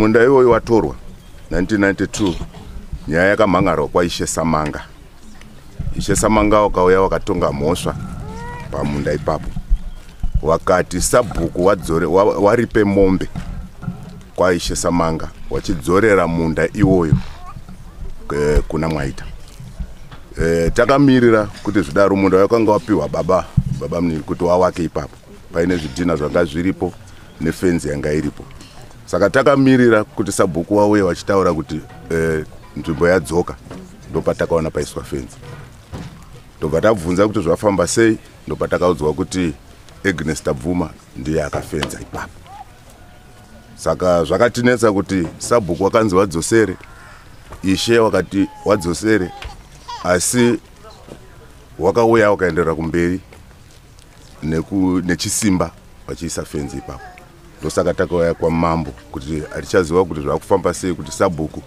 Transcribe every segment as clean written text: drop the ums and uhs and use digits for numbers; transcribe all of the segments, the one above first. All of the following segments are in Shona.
Munda iwoyo watorwa 1992 nyaya yakamhangarwa kwaishe Samanga. Ishe Samanga wakauya wakatonga mhosva pamunda ipapo. Wakati Sabhuku waripe mombe kwaishe Samanga wachidzorera munda iwoyo kuna Mwaita. Takamirira kuti zvidaro munda wakanga wapiwa baba munini kuti wawake ipapo. Paine zvidhina zvanga zviripo nefenzi yanga iripo. Saka takamirira kuti Sabhuku wauye wachitaura kuti nzvimbo yadzoka, ndopatakaona paiswa fenzi. Ndobva tabvunza kuti zvafamba sei, ndopatakaudzwa kuti Agnes Tabvuma ndiye akafenza ipapo. Saka zvakatinetsa kuti Sabhuku wakanzi wadzosere, Ishe wakati wadzosere, asi wakauya wakaenderera kumberi nechisimba wachiisa fenzi ipapo. Ndosaka takauya kwamambo kuti atichaziva kuti zvakufamba sei, kuti Sabhuku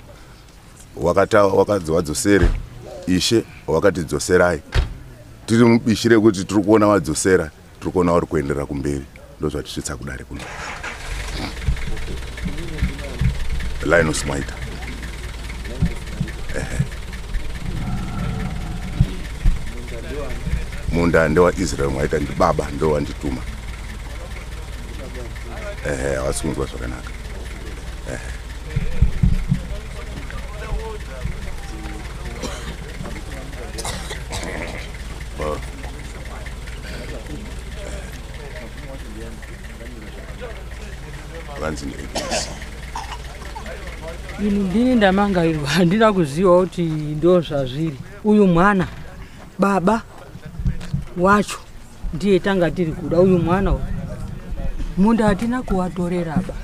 wakadzi wadzosere, Ishe wakati dzoserai. Tiri mubishire kuti tiri kuona wadzosera, tiri kuona uri kuenderera kumberi. Ndozvatisvitsa kudare kuno. Linus Mwaita. Munda ndewa Israel Mwaita, ndi baba ndo wandituma. Wasunzwa zvakanaka. Ndini ndamangairwa, handina kuziva kuti ndo zvazviri. Uyu mwana baba wacho ndiye tanga tiri kuda. Uyu mwana munda hatina kuwatorera ba,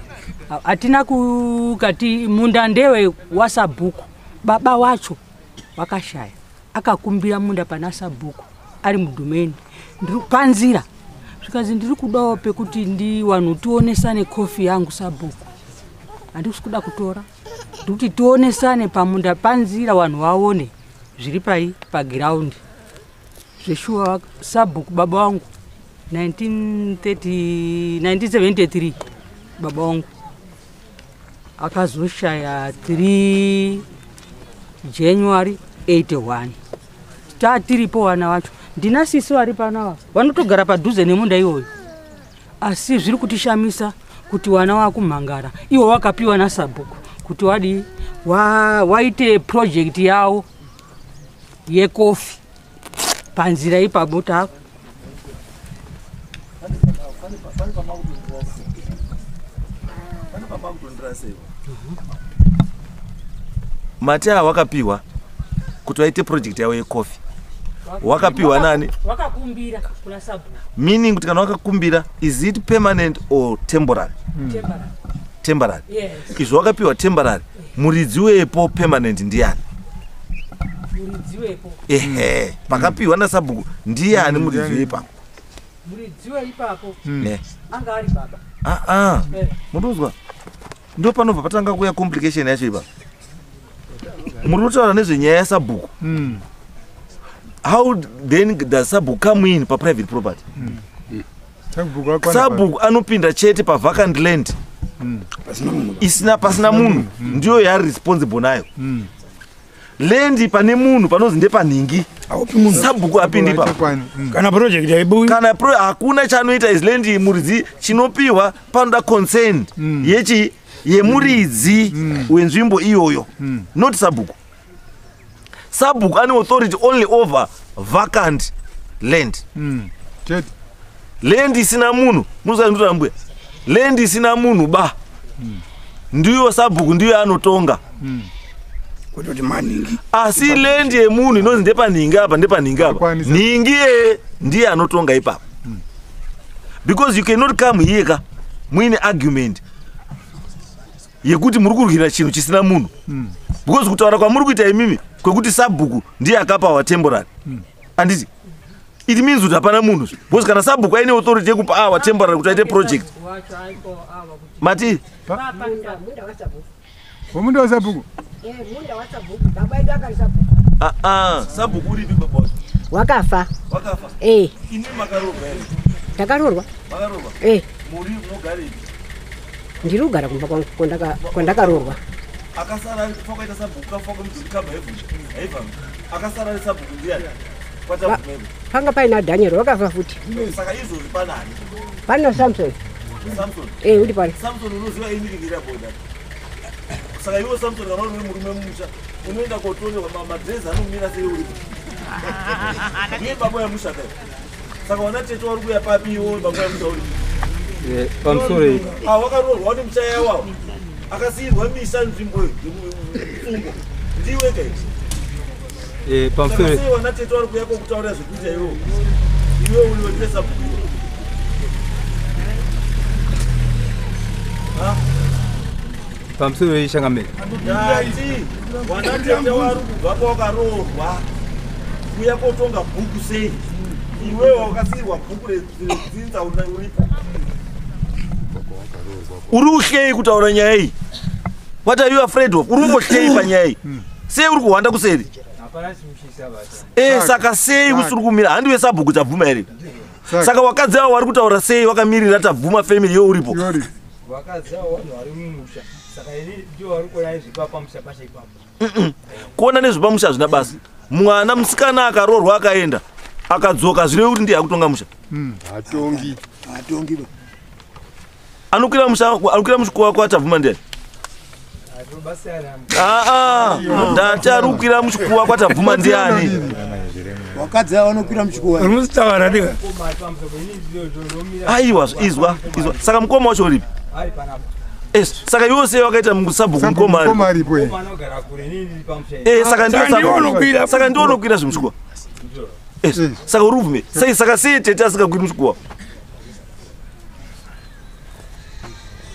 hatina kukati munda ndewe waSabhuku. Baba wacho wakashaya, akakumbira munda pana Sabhuku ari mudhumeni. Ndiri panzira zvikazi ndiri kudawo pekuti ndiwanhu tionesane kofi yangu Sabhuku. Handisi kuda kutora, ndikuti tionesane pamunda panzira wanhu waone zviri paground. Zveshuwa Sabhuku baba wangu 1973 baba wangu akazoshaya 3 January 81. Tatiripo wana wacho. Ndina sisi vari panawa vanotogara padhuze nemunda iwoyo. Asi zviri kutishamisa kuti wana wakumhangara iwo wakapiwa naSabhuku kuti wadi waite project yawo yekofi panzira ipapo tako. Matea wakapiwa kuti waite project yawo yekofi. Wakapiwa nani? Wakakumbira kuna Sabhuku. Meaning kuti kana wakakumbira, is it permanent or temporary? Temporary. Yes. Izvo wakapiwa temporary, muridzi wepo permanent ndiani? Muridzi wepo. Pakapiwa naSabhuku ndiani muridzi wepo? Muridzi weipapo anga ari baba. Munduzwa. Ndo panobva patanga kuya complication yacho ipapo. Muri kutaura nezvenyaya yaSabhuku. How then does Sabhuku come in pa private property? Sabhuku anopinda chete pa vacant land. Isina pasina munhu, ndiyo yari responsible nayo. Land pane munhu panozi ndepanhingi. Sabhuku apindi pa. Kana project yaibuyi. Kana hakuna chanoita is land muridzi chinopiwa panoda consent yemuridzi wenzvimbo iyoyo. Not Sabhuku. Sabhuku ane authority only over vacant land. Land isina munhu, muzandurambwe. Land isina munhu ba. Ndiyo Sabhuku ndiyo anotonga. Kuti maningi. Asi land yemunhu inozi ndepanhingi apa ndepanhingi apa. Ningi ndiye anotonga ipapo. Because you cannot come here muine argument yekuti muri kurwira chinhu chisina munhu. Because kutaura kwamuri kuita imimi kwekuti Sabhuku ndiye akapawa temporary. Anditi it means kuti hapana munhu. Because kana Sabhuku aine authority yekupa awa temporary kuti aite project. Mati Munda waSabhuku. Munda waSabhuku. Baba yedu akari Sabhuku. Sabhuku uripi baba? Wakafa. Wakafa? Ini makarorwa ere? Takarorwa. Makarorwa? Muri mogari. ndiri kugara kumba kwandakarorwa. Akasara fokaita sabhuku kafoka muzikamba hevhu. Akasara sabhuku ndiani? Panga paina Daniel wakafa futi. Saka izvozvi panani? Pana Samson. Samson? Uri pana. Samson unoziva imirikira boda. Saka iwo Samson kana uri murume musha unoenda kotonderwa madrezi anomira sei uri. Ndiye baba yamusha kai. Saka wana tete wari kuya papi iwo baba yamusha uri. Pamusoro wakarorwa wati muchaya wawo akasiyirwa misha nzvimbo fungo ndiwe kai. Pamusoro sei wana tete wari kuya kokutaurira zvekuita iwe uri wetesa bhuku. Pamusoro ishangamira. Ndati wana tete wari kubva wakaroorwa kuya kotonga bhuku sei iwe wakasiyirwa bhuku redzinza uripo. Uri uhlei kutaura nyaya iyi? What are you afraid of? Uri ungohlei panyaya iyi? Sei uri kuhwanda kuseri? Saka sei usiri kumira? Handiwe sabhuku tabvuma here? Saka wakadzi avo vari kutaura sei wakamirira tabvuma family yo uripo? Kuona nezvepamusha hazvina basa. Mwana musikana akaroorwa akaenda akadzoka zvireve kuti ndiye akutonga musha. Hatongi. Anokwira mushikuwa wako atabvuma ndiani? Ndati ari kukwira mushikuwa wako atabvuma ndiani? Wakadzi vanokwira mushikuwa. Unotaura ndika. Aiwa, izwa. Saka mukoma wacho uripi? Saka iwo sei wakaita sabhuku mukoma aripo? Saka ndiwo unokwira zvemushikuwa. Saka uri ubvume. Saka sei tete asikakwiri mushikuwa?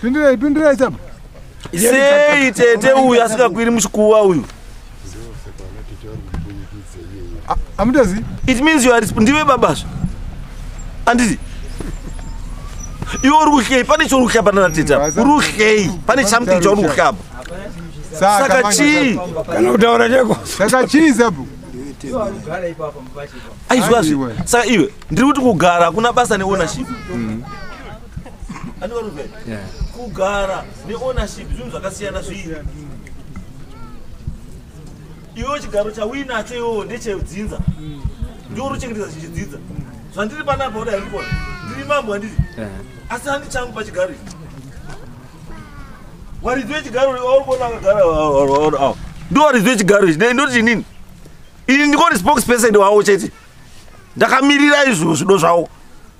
Pindirai sabu. Sei tete uyu asikakwiri mushikuwa uyu? Amudazi? It means you are ndiwe babazvo. Anditi? Iwe uri kuhlei, pane chauri kuhlapa nana tete apa? Uri kuhlei, pane something chauri kuhlapa. Saka chii? Kana kutaura chako. Saka chii sabu? Aizvazve. Saka iwe ndiri kuti kugara hakuna basa neownership. Kugara neownership zvinhu zvakasiyana zviri. Iwe chigaro chauinacho iwowo ndechedzinza. Ndiwo uri kuchengetedza chichidzinza. Zvandiri panapa kudai ndikona. Ndiri mambo handiti. Asi handi changu pachigaro ichi. Waridzi wechigaro uri kuona akagara. Ndiwo waridzi wechigaro ichi. Ndoti nini? Ini ndikoti spokesperson wawo chete. Ndakamirira izvo zvido zvawo.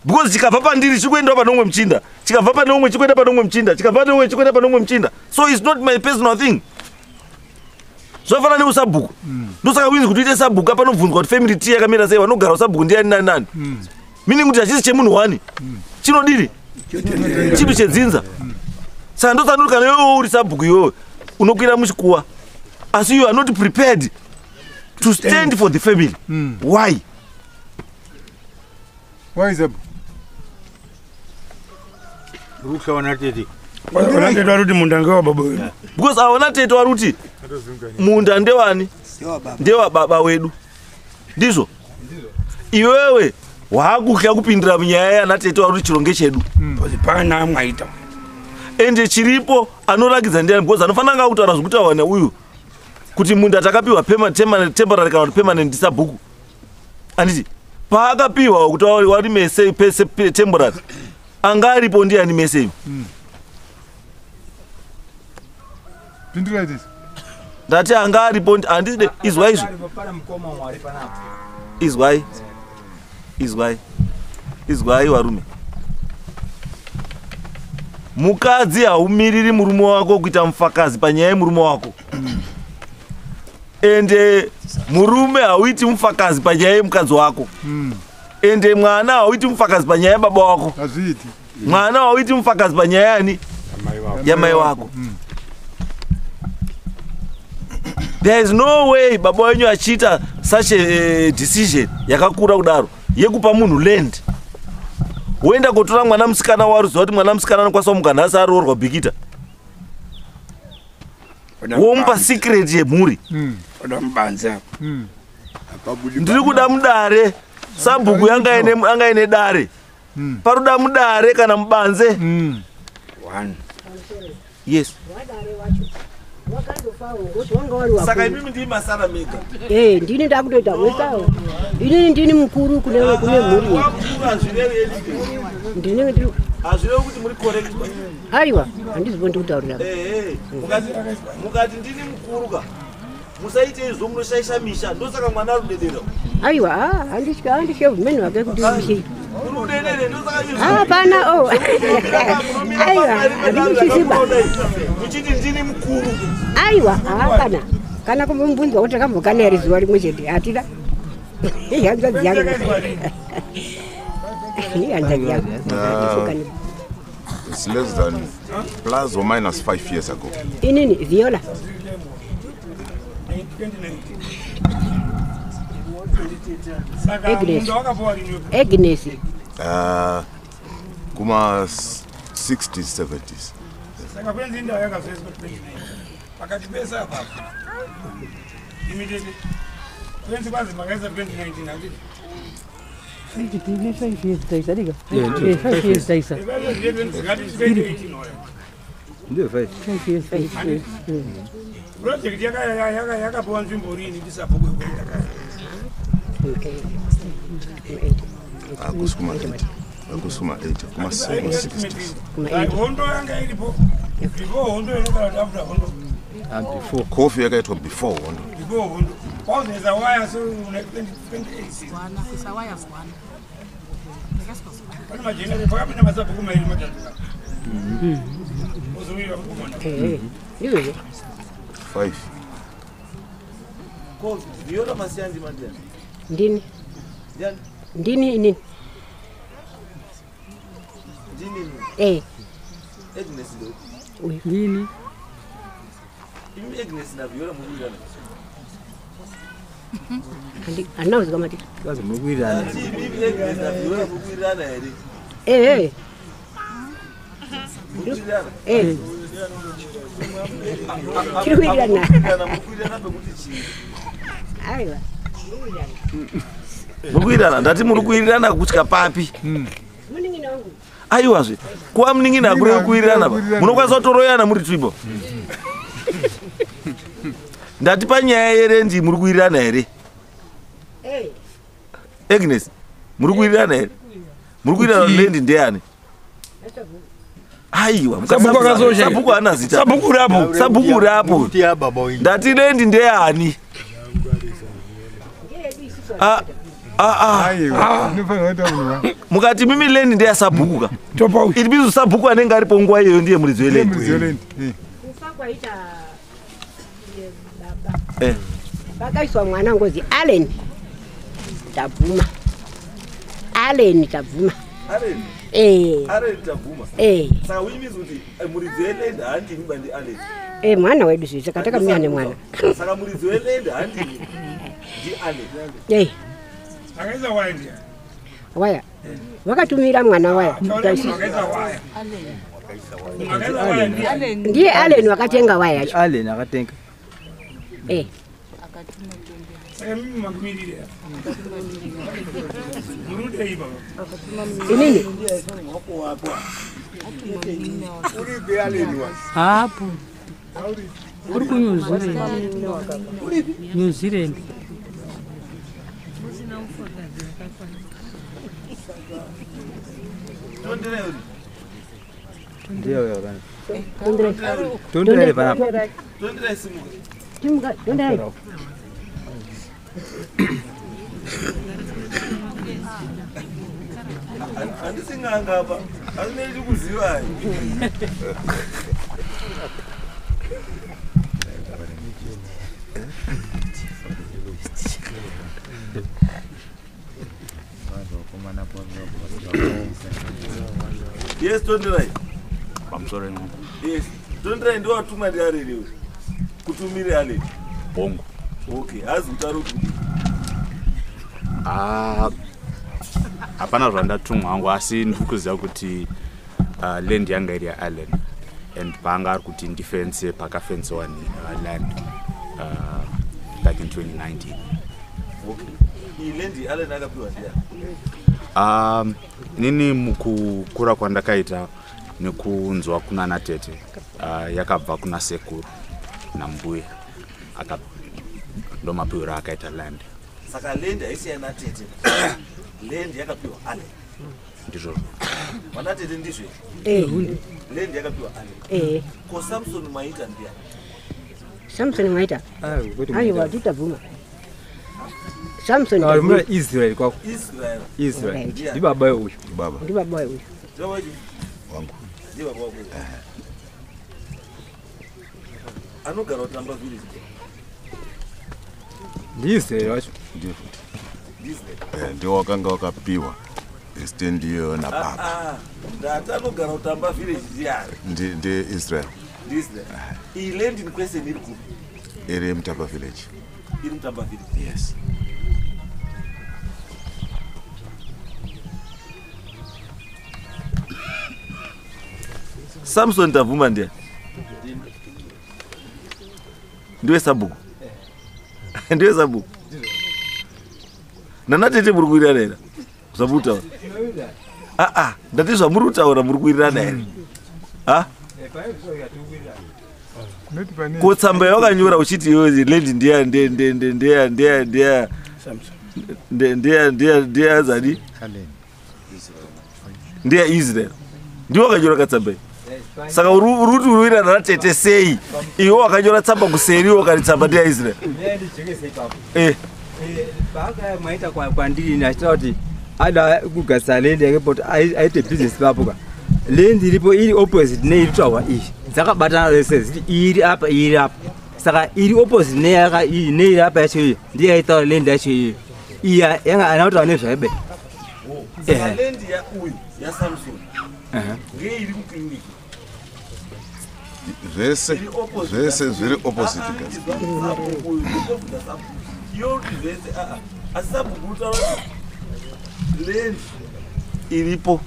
Because chikabva pandiri chikuenda pane umwe muchinda. Chikabva pane umwe chikuenda pane umwe muchinda. Chikabva pane umwe chikuenda pane umwe muchinda. So it's not my personal thing. Zvafana neusabhuku. Ndosaka winzi kuti uite sabhuku panobvunzwa kuti family tea yakamira sei vanogara usabhuku ndiani nani. Meaning kuti hachisi chemunhu wani. Chinodini? Chinhu chedzinza. Saka ndosaka kana iwewe uri sabhuku iwewe unokwira muchikuwa. Asi you are not prepared to stand for the family. Why? Why is it? Rukawana tete. Wana tete waruti munda ngewa baba wedu. Because awana tete waruti munda ndewani? Ndewa baba wedu. Ndizvo? Iwewe wakuhya kupindira munyaya yana tete waruti chironge chedu. Pana mwaita. Ende chiripo anorakidza ndiani because anofanira kutaura zvokutaura neuyu kuti munda takapiwa temporary kana permanent sabhuku. Anditi paakapiwa kuti wari mese pese temporary anga aripo ndiani mese. Pindirai this. Ndati anga aripo handide izwai izvo. Izwai varume. Mukadzi haumiriri murume wako kuita mufakazi panyaya yemurume wako. Ende murume hauiti mufakazi panyaya yemukadzi wako. Ende mwana hauiti mufakazi panyaya yababa wako. Azviiti. Mwana hauiti mufakazi panyaya yani yamai wako. There is no way baba wenyu achiita such a decision yakakura kudaro yekupa munhu land. Woenda kotora mwana musikana waruziva kuti mwana musikana anokwanisa kumuka nhasi aroorwa bhikita. Womupa secret yemhuri. Oda mubanza. Ndiri kuda mudare. Sabhuku yanga ine dare. Paruda mudare kana mubanze. Yes. Saka mimi ndi masara mega. Ndini ndakutoita wesawo. Ini ndini mukuru kune muri. Ndini ndi azvirevo kuti muri correct. Aiwa, handizipondi kutaurira. Mukati ndini mukuru ka. Musaite izvo munoshaisha misha ndosaka mwana arudedera. Aiwa, handishe meni wake kuti ushi. Urudedere ndosaka pana aiwa, handishiziba. Muchiti ndini mukuru. Aiwa, kana kumbunzwa kuti akambokana eri zuva rimwe chete atida. Hanzvadzi yangu. Hanzvadzi yangu. It's less than plus or minus 5 years ago. Inini Viola. Agnes. Kuma 60s, 70s. Immediately. 20 was magaza 2019. 5 years daisa diga. 5 years daisa. Ndio 5 years. Project yakapuwa nzvimbo rini ndisabhuku kuita kaya. Akusukuma 80. Akusukuma 80. Kuma 60s. Hondo yanga iripo. Before hondo yanga after hondo. Before Coffee yakaitwa before hondo. Before hondo. Pause is a wire so like 2028. Wana kusa wire wana. Kana majina kwa hapa na masabuku maili matatu. Uzuia kukomana. Iwe. 5. Coffee. Viola masiandi mandela. Ndini. Yani. Ndini ini. Ndini. Agnes do. Ndini. Imi Agnes na Viola mugwirana. Anauza kama tiki. kazi mugwirana. Imi Agnes na Viola mugwirana ere. Mugwirana. Kirwirana. Mugwirana pekuti chii. Aiwa. Mugwirana ndati muri kuwirirana kusvika papi? Muningina wangu. Aiwa zve. Kuva muningina kuri kuwirirana pa. Munokwanisa kutoroyana muri tribo. Ndati panyaya yerendi muri kuwirirana here. Agnes, muri kuwirirana here. Muri kuwirirana lendi ndeani? Aiwa, sabhuku hana zita. Sabhuku rapo. Sabhuku rapo. Kuti ya baba wengi. Ndati lendi ndeani? Mukati mimi lendi ndeya sabhuku ka. Iri bizo sabhuku anenge aripo nguva iyoyo ndiye muridzi welendi. Vakaiswa mwana ngozi Allen tabvuma. Allen tabvuma. Allen tabvuma. Saka uyimizi kuti muridzi welendi handini bandi Allen. Mwana wedu zvise kataka mwana mwana. Saka muridzi welendi handini ndi Allen. Akaisa waya ndiya. Waya. Vakatumira mwana waya. Akaisa waya. Akaisa waya ndiya. Ndiye Allen wakatenga waya yacho. Allen akatenga. Saka mimi makumilire. Murude hii baba. Inini? Uri be Allen wa. Hapo. Uri ku New Zealand. New Zealand. Ndio wewe bana. Tondre. Tondre bana. Tondre simu. Timga, tondre. Andisinganga apa. Asineli kuziva. Yes, Tondre. I'm sorry. Yes. Tondre ndio watuma ndi Allen. Kutumire Allen. Bongo. Okay, hazi utaro kuti. Hapana zvandatumwa hangu asi ndikuziva kuti land yanga iri yaAllen and panga ari kuti ndifense pakafensewa land back in 2019. Okay. Iyi land Allen akapiwa ndiya. Nini mukukura kwandakaita nekunzwa kuna natete yakabva kuna sekuru nambuya ndo mapiwiro akaita land. Saka land haisiyana tete. Land yakapiwa ale. Ndizvo. Mana tete ndizvo. Land yakapiwa ale. Ko Samson maita ndia. Samson maita. Ai wadita buma. Samson mwana Israel kwako. Israel. Ndi baba huyu. Ndi baba huyu. Wangu. Ndi baba wako. Anogara utamba village. Ndi Israel wacho. Ndio wakanga wakapiwa extend hiyo na baba. Ndata anogara utamba village ndiyari. Ndi Israel. Israel. I land in question iri ku. Iri Mtapa village. Iri Mtapa village. Yes. Samson Tavuma ndia. Ndiwe Sabuku. Ndiwe Sabuku. Nana tete muri kuirirana zabuta. Ndati zvamurutaura muri kuirirana here. Ko tsamba yakanyora uchiti yo land ndia zadi. Ndia Israel. Ndiwo wakanyora katsamba. Saka uruti uruirana natete sei. Iwo wakanyora tsamba kuseri wakati tsamba ndia Israel. Baka maita kwa ndiri nachita kuti ada kugasa land yake but aite business papo land iripo iri opposite ne iri tawa iyi dzakabatana lese iri apa saka iri opposite ne yaka iyi ne iri apa yacho ndiye aita land yacho iya yanga anauta ne zvaibe land ya uyu ya Samson nge iri ku clinic zvese zviri opposite land iripo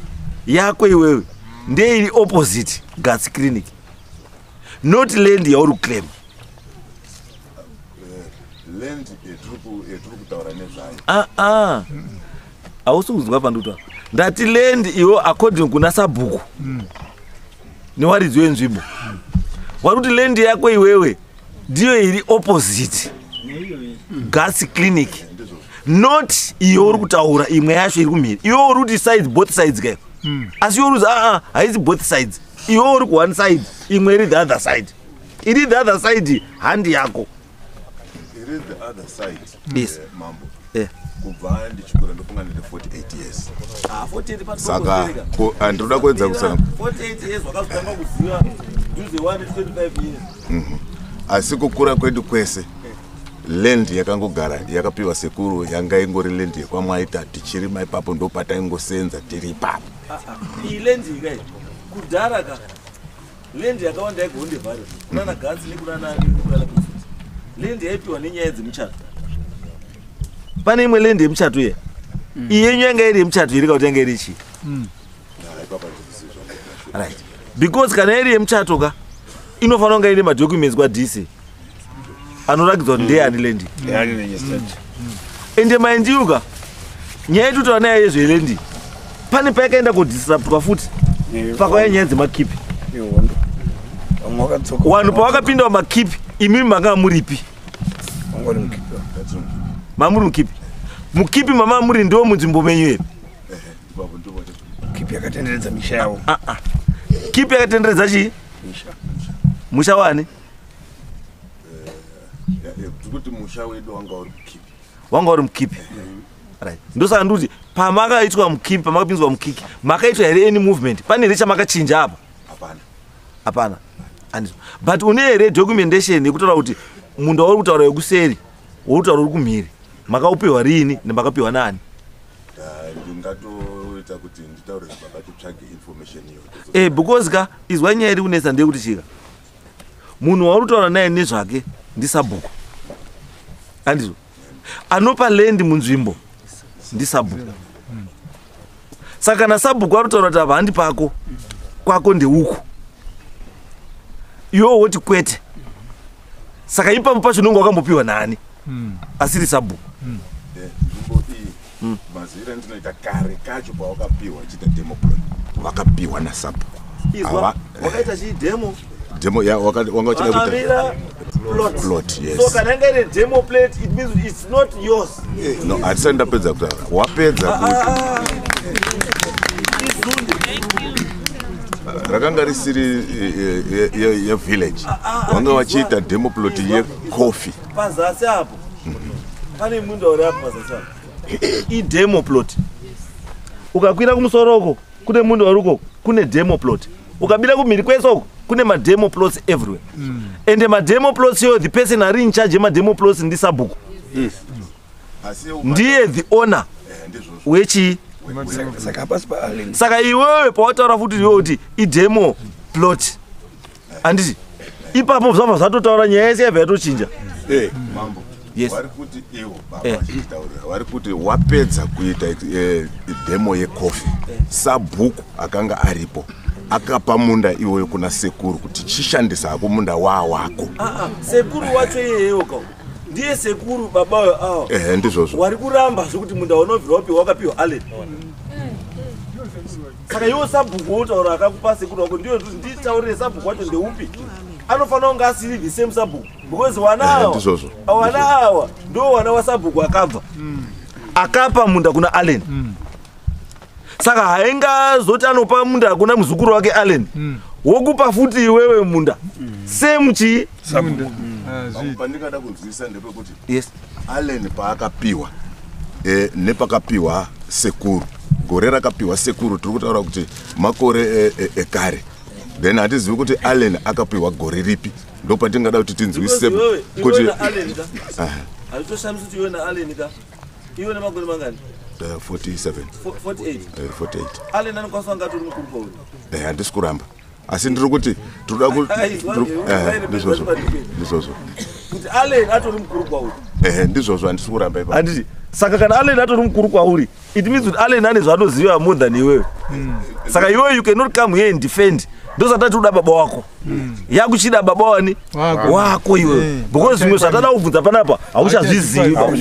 yako iwewe ndiye iri opposite Guts Clinic, not land yauri claim. Land yetiri kutaura nezvayo. Hausi kuzwa panduta ndati land iwo according kuna Sabhuku newaridzo wenzvimbo wari kuti land yako iwewe ndiyo iri opposite Guts Clinic, not iyo uri kutaura imwe yacho iri kumhiri. Iyo uri kuti sides both sides kai. Asi iyo uri haisi both sides. Iyo uri ku one side, imwe iri the other side. Iri the other side handi yako. Iri the other side. Yes. Mambo. Kubva ndichikura ndofunga ndine 48 years. 48 pati saka andinoda kuedza kusana 48 years wakazotanga kuziva duze 125 years. Asi kukura kwedu kwese land yakangogara yakapiwa sekuru yanga ingori land yekwamwaita tichiri maipapo ndopata ingosenza tiri ipapo. Iyi land ikai kudhara ka land yakawanda yagonde vharo kunana Guts nekunana land yaipiwa nenyaya dzemuchato. Pane imwe land yemuchato ye iyenyu yanga iri yemuchato iri kauti yanga iri chii? Right, because kana iri yemuchato ka inofanira kunga ine madocuments kwaDC anoratidza kuti ndeye ani land. Ende maindiuka nyaya yetutaura nayo yezveland pane paikaenda kudisruptwa futi pakauya nyaya dzemakipi. Vanhu pavakapinda mumakipi imimi manga muripi? Mamuri mukipi? Mukipi mama muri ndo munzvimbo menyu here? Kipi yakatenderedza misha yawo. Kipi yakatenderedza chii? Musha wani? kuti musha wedu wanga uri mukipi. Wanga uri mukipi. Right. Ndosaka nduti pamakaitwa mukipi pamakapinzwa mukiki makaitwa here any movement pane here chamakachinja apa? Hapana. But une here documentation yekutaura kuti munhu wauri kutaura yekuseri uri kutaura uri kumhiri makaupiwa rini nemakapiwa nani? Ndingatoita kuti nditaure vakatitsvage information iyo. Because ka izwa nyaya iri kunetsa ndeyekuti chika munhu wauri kutaura naye nezvake ndiSabhuku. Andizvo anopa land munzvimbo ndiSabhuku. Saka kana Sabhuku ari kutaura kuti apa handi pako kwako ndeuku iwo woti kwete, saka ipapo pacho unenge wakambopiwa nani? Asiri Sabhuku. Nzvimbo iyi mazira ndinoita kare kacho pawakapiwa chita demo plot wakapiwa naSabhuku. Izwa wakaita chii demo demo ya wanga uchida kuti Amira plot, yes. So kana ngere demo plate, it means it's not yours. No, atisanda pedza kutaura. Wapedza kuti rakanga risiri ye village. Wanga wachiita demo plot ye coffee. Pazasi hapo. Pane munda uri hapo pazasi hapo. I demo plot. Ukakwira kumusoroko kune munda waruko kune demo plot. Ukabira kumhiri kwesoko kune ma demo plots everywhere. And the demo plots here, the person are in charge of demo plots in this book. Ndiye the owner wechi saka iwewe pawataura futi yoti I demo plot. Anditi ipapo zvava zvatotaura nyaya yese yabva yatochinja. Mambo. Yes. Wari kuti iwo baba vachitaurira. Wari kuti wapedza kuita demo ye coffee. Sabhuku akanga aripo. Akapa munda iwoyo kuna sekuru kuti chishandisa hako munda wako. Sekuru wacho iyeyo ka. Ndiye sekuru babayo awo. Ndizvozvo. Wari kuramba zvokuti munda unobvira wapi wakapiwa Allen. Saka iwo sabhuku wotaura akakupa sekuru wako ndiyo nditaurire sabhuku wacho ndeupi. Anofanira kunge asiri the same sabhuku because wana awa ndo wana wasabhuku akabva. Akapa munda kuna Allen. Saka hainga zoti anopa munda kuna muzukuru wake Allen. Wokupa futi iwewe munda. Same chi sabhuku. Pandikada kunzwisa ndepekuti yes. Allen paakapiwa nepakapiwa sekuru. Gore rakapiwa sekuru tiri kutaura kuti makore ekare. Then hatizivi kuti Allen akapiwa gore ripi. Ndo patingada kuti tinzwisise kuti Allen ka. Alitoshamisa kuti iwe na Allen ka. Iwe na magore mangani? 47. 48. 48. Allen anokwanisa ngati uri mukuru kwauri. Handisi kuramba. Asi ndiri kuti tinoda kuti ndizvozvo. Kuti Allen atori mukuru kwauri. Ndizvozvo handisi kuramba ipapo. Handiti. Saka kana Allen atori mukuru kwauri, it means that Allen ane zvaanoziva more than iwewe. Saka iwewe you cannot come here and defend. Ndosati uda baba wako. Yakuchida baba wani wako iwewe. Because zvimwe zvatada kubvunza panapa hauchazviziva.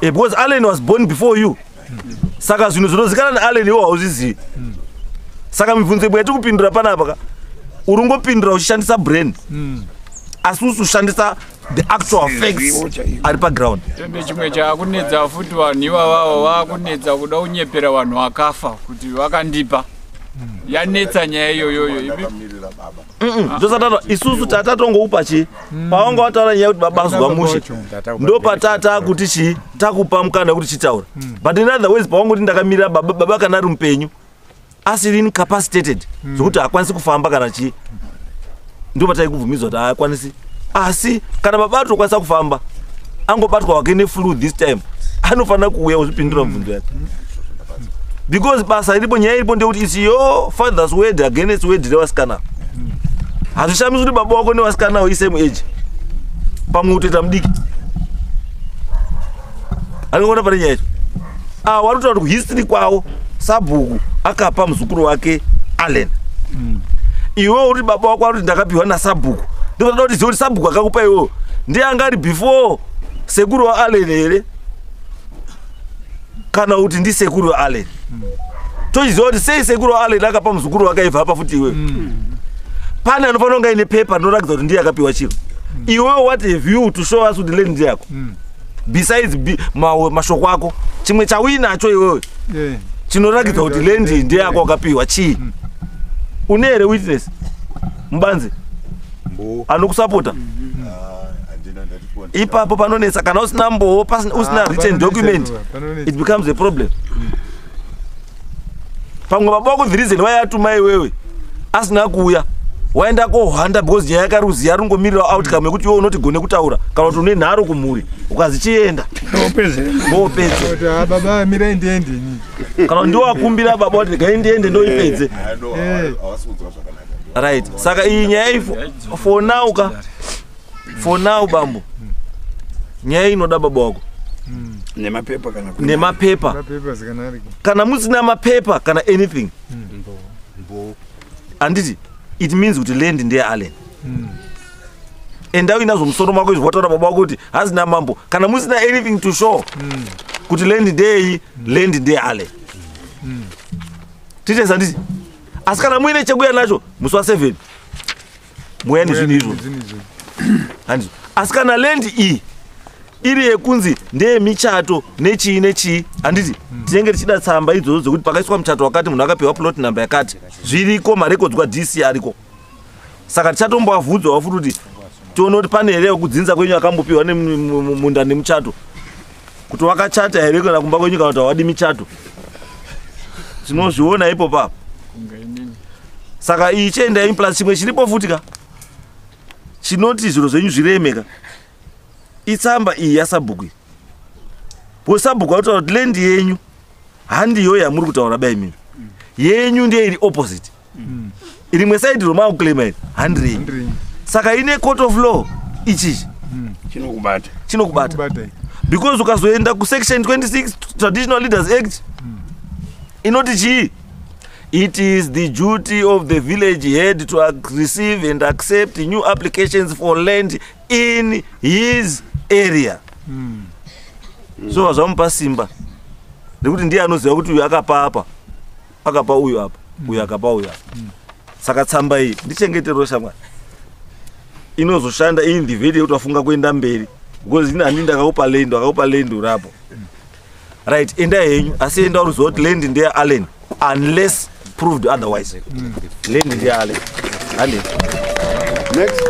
Because Allen was born before you. Saka zvinhu zvinozikana naAllen iwo hauzvizivi. Saka mibvunzo imwe yatikupindura panapa ka urungopindura uchishandisa brain. Asi usishandisa the actual facts ari paground. Tembe chimwe chakunedza futi vanhu ivavo vakunedza kuda kunyepera vanhu vakafa kuti vakandipa. Yanetsa nyaya iyoyo. Ndosatata isusu tatatongoupa chi pawanga wataura nyaya kuti baba azwa mushe ndo patata kuti chi takupa mukana kuti chitaura. But in other ways pawanga kuti ndakamirira baba kana ari mupenyu asiri incapacitated zvokuti hakwanisi kufamba kana chi ndo pataikubvumidzwa kuti haakwanisi. Asi kana baba atokwanisa kufamba angobatwa wake neflu this time anofanira kuuya uzvipindura mubvunzo yake. Because basa iripo nyaya iripo ndekuti it's your father's word against word rewasikana. Hazvishamisi kuti baba wako newasikana isame age pamwe utoita mudiki. Anoona pane nyaya yacho. Warutaura kuti history kwawo sabhuku akapa muzukuru wake Allen. Iwe uri baba wako ari ndakapiwa nasabhuku. Ndoda kuti zoti sabhuku akakupa iwe ndiye angari before sekuru wa Allen here kana kuti ndi sekuru wa Allen. Tochiziva kuti sei sekuru wa Allen akapa muzukuru wake aibva apa futi iwe. Pane anofanira kunge ine paper rinoratidza kuti ndiye akapiwa chiro. Iwe what have you to show us kuti land ndi yako? Besides mashoko ako chimwe chawinacho iwewe chinoratidza kuti land ndiye yako akapiwa chii? Une here witness mubanzi anokusapota ipapo panonetsa kana usina mbowo usina written document it becomes a problem. Pamwe baba wako the reason why atuma iwewe asina kuuya waenda kohanda because nyaya yakaruziya rungomirira outcome yekuti iwe unotigone kutaura kana kuti une nharo kumhuri ukazichienda ndopedze baba mira ndiende kana ndiwo akumbira baba kuti ngaendiende ndoipedze. Right. Saka iyi nyaya for now bambo nyaya inoda baba wako nemapepa kana musina mapepa kana anything anditi it means kuti land ndiye Allen. Enda inazo musoro mako izvotaura baba wako kuti hazina mambo kana musina anything to show kuti land ndiye Allen. Titesa nditi asi kana muine chekuya nacho musi wa 7 muyani zvinhu izvo handizvo. Asi kana land iyi iri yekunzi ndeyemichato nechii nechii handiti tinenge tichida tsamba idzodzo dzokuti pakaiswa muchato wakati munhu akapiwa plot number yakati zviriko marecords kwa-DC ariko. Saka tichatombovhunzwa futi kuti tione kuti pane here kudzinza kwenyu akambopiwa nemunda nemuchato kuti wakachata here kana kumba kwenyu kana kuti hawadi michato tinozviona ipo papo. Saka iyi chienda implus chimwe chiripo futi ka chinoti zviro zvenyu zviremeka itsamba iyi yasabhuku iyi posabhuku ataura kuti land yenyu handiyo yamuri kutaura bai mimi yenyu ndiye iri opposite rimwe saidi romauclaima iri handiri. Saka ine court of law ichichi chinokubata because ukazoenda kusection 26 Traditional Leaders Act inoti chii it is the duty of the village head to receive and accept new applications for land in his area. So vazamupa simba nekuti ndiye anoziva kuti uyu akapa apa akapa uyu apa uyu akapa uyu apa. Saka tsamba iyi ndichengetero shamwari inozoshanda iyi ndivhedi yekuti wafunga kuenda mberi because ine handi ndakakupa land urapo right enda henyu asi enda uruziva kuti land ndeye Allen unless proved otherwise. Land ndeye Allen. Next.